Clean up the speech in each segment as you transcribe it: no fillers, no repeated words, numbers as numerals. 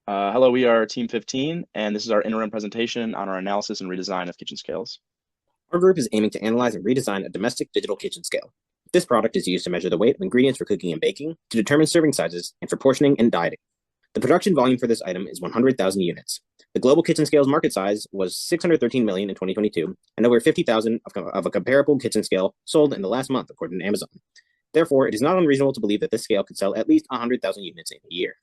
Hello, we are Team 15, and this is our interim presentation on our analysis and redesign of kitchen scales. Our group is aiming to analyze and redesign a domestic digital kitchen scale. This product is used to measure the weight of ingredients for cooking and baking, to determine serving sizes, and for portioning and dieting. The production volume for this item is 100,000 units. The global kitchen scale's market size was 613 million in 2022, and over 50,000 of a comparable kitchen scale sold in the last month, according to Amazon. Therefore, it is not unreasonable to believe that this scale could sell at least 100,000 units in a year.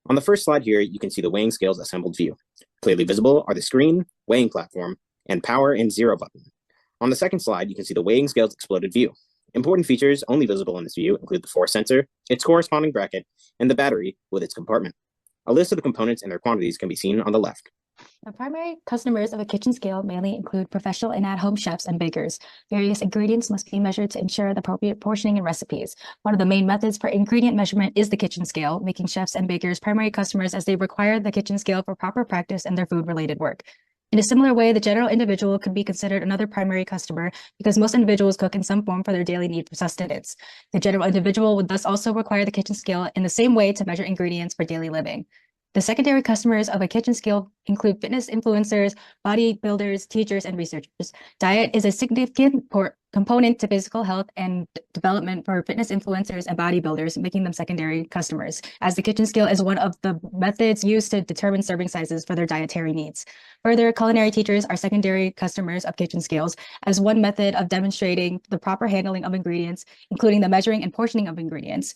On the first slide here, you can see the weighing scale's assembled view. Clearly visible are the screen, weighing platform, and power and zero button. On the second slide, you can see the weighing scale's exploded view. Important features only visible in this view include the force sensor, its corresponding bracket, and the battery with its compartment. A list of the components and their quantities can be seen on the left. The primary customers of a kitchen scale mainly include professional and at-home chefs and bakers. Various ingredients must be measured to ensure the appropriate portioning and recipes. One of the main methods for ingredient measurement is the kitchen scale, making chefs and bakers primary customers as they require the kitchen scale for proper practice in their food-related work. In a similar way, the general individual could be considered another primary customer because most individuals cook in some form for their daily need for sustenance. The general individual would thus also require the kitchen scale in the same way to measure ingredients for daily living. The secondary customers of a kitchen scale include fitness influencers, bodybuilders, teachers, and researchers. Diet is a significant component to physical health and development for fitness influencers and bodybuilders, making them secondary customers, as the kitchen scale is one of the methods used to determine serving sizes for their dietary needs. Further, culinary teachers are secondary customers of kitchen scales as one method of demonstrating the proper handling of ingredients, including the measuring and portioning of ingredients.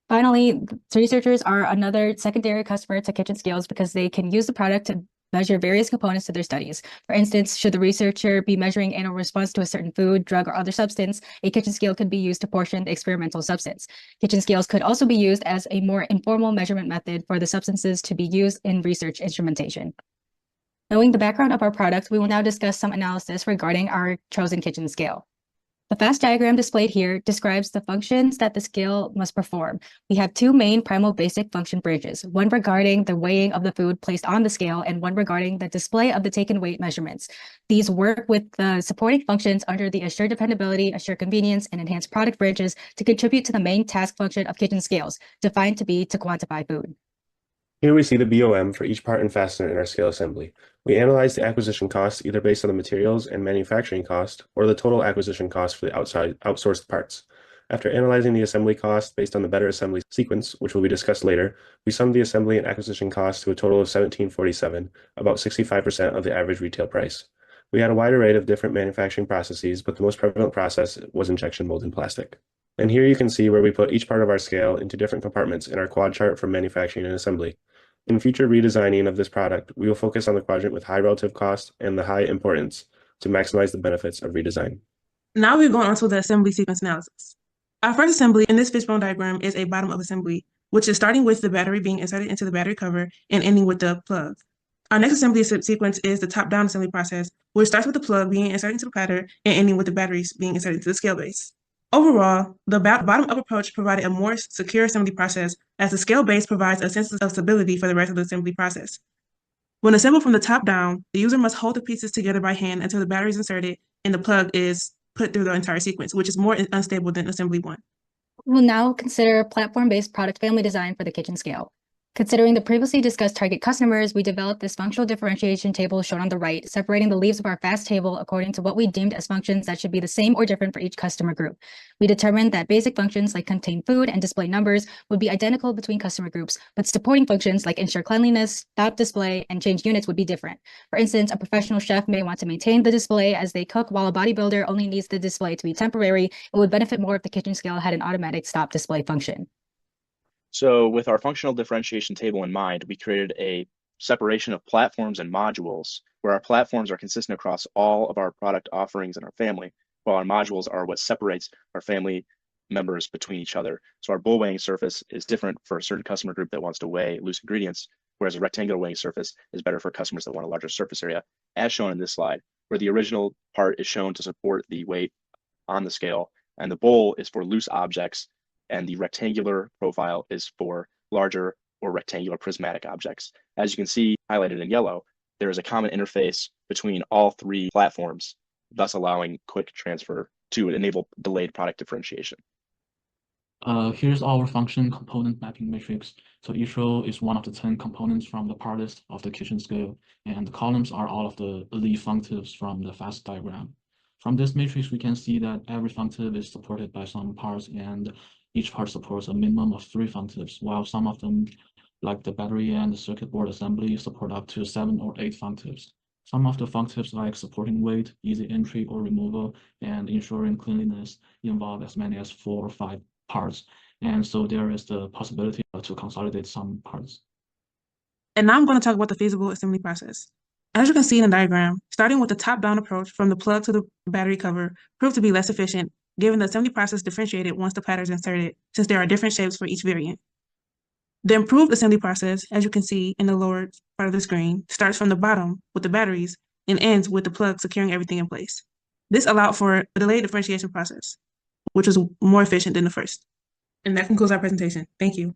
Finally, researchers are another secondary customer to kitchen scales because they can use the product to measure various components to their studies. For instance, should the researcher be measuring anal response to a certain food, drug, or other substance, a kitchen scale could be used to portion the experimental substance. Kitchen scales could also be used as a more informal measurement method for the substances to be used in research instrumentation. Knowing the background of our product, we will now discuss some analysis regarding our chosen kitchen scale. The fast diagram displayed here describes the functions that the scale must perform. We have two main primal basic function bridges, one regarding the weighing of the food placed on the scale and one regarding the display of the taken weight measurements. These work with the supporting functions under the assured dependability, assured convenience, and enhanced product bridges to contribute to the main task function of kitchen scales, defined to be to quantify food. Here we see the BOM for each part and fastener in our scale assembly. We analyze the acquisition cost either based on the materials and manufacturing cost or the total acquisition cost for the outsourced parts. After analyzing the assembly cost based on the better assembly sequence, which will be discussed later, we summed the assembly and acquisition cost to a total of $17.47, about 65% of the average retail price. We had a wide array of different manufacturing processes, but the most prevalent process was injection molded plastic. And here you can see where we put each part of our scale into different compartments in our quad chart for manufacturing and assembly. In future redesigning of this product, we will focus on the quadrant with high relative cost and the high importance to maximize the benefits of redesign. Now we're going on to the assembly sequence analysis. Our first assembly in this fishbone diagram is a bottom-up assembly, which is starting with the battery being inserted into the battery cover and ending with the plug. Our next assembly sequence is the top-down assembly process, which starts with the plug being inserted into the platter and ending with the batteries being inserted into the scale base. Overall, the bottom-up approach provided a more secure assembly process as the scale base provides a sense of stability for the rest of the assembly process. When assembled from the top down, the user must hold the pieces together by hand until the battery is inserted and the plug is put through the entire sequence, which is more unstable than assembly one. We'll now consider platform-based product family design for the kitchen scale. Considering the previously discussed target customers, we developed this functional differentiation table shown on the right, separating the leaves of our FAST table according to what we deemed as functions that should be the same or different for each customer group. We determined that basic functions like contain food and display numbers would be identical between customer groups, but supporting functions like ensure cleanliness, stop display, and change units would be different. For instance, a professional chef may want to maintain the display as they cook, while a bodybuilder only needs the display to be temporary and would benefit more if the kitchen scale had an automatic stop display function. So with our functional differentiation table in mind, we created a separation of platforms and modules where our platforms are consistent across all of our product offerings in our family, while our modules are what separates our family members between each other. So our bull weighing surface is different for a certain customer group that wants to weigh loose ingredients, whereas a rectangular weighing surface is better for customers that want a larger surface area, as shown in this slide, where the original part is shown to support the weight on the scale, and the bowl is for loose objects, and the rectangular profile is for larger or rectangular prismatic objects. As you can see highlighted in yellow, there is a common interface between all three platforms, thus allowing quick transfer to enable delayed product differentiation. Here's our function component mapping matrix. So each row is one of the 10 components from the part list of the kitchen scale, and the columns are all of the leaf functives from the fast diagram. From this matrix, we can see that every functive is supported by some parts, and each part supports a minimum of 3 functives, while some of them, like the battery and the circuit board assembly, support up to 7 or 8 functives. Some of the functives, like supporting weight, easy entry or removal, and ensuring cleanliness, involve as many as 4 or 5 parts. And so there is the possibility to consolidate some parts. And now I'm going to talk about the feasible assembly process. As you can see in the diagram, starting with the top-down approach from the plug to the battery cover proved to be less efficient, given the assembly process differentiated once the pattern is inserted, since there are different shapes for each variant. The improved assembly process, as you can see in the lower part of the screen, starts from the bottom with the batteries and ends with the plug securing everything in place. This allowed for a delayed differentiation process, which was more efficient than the first. And that concludes our presentation. Thank you.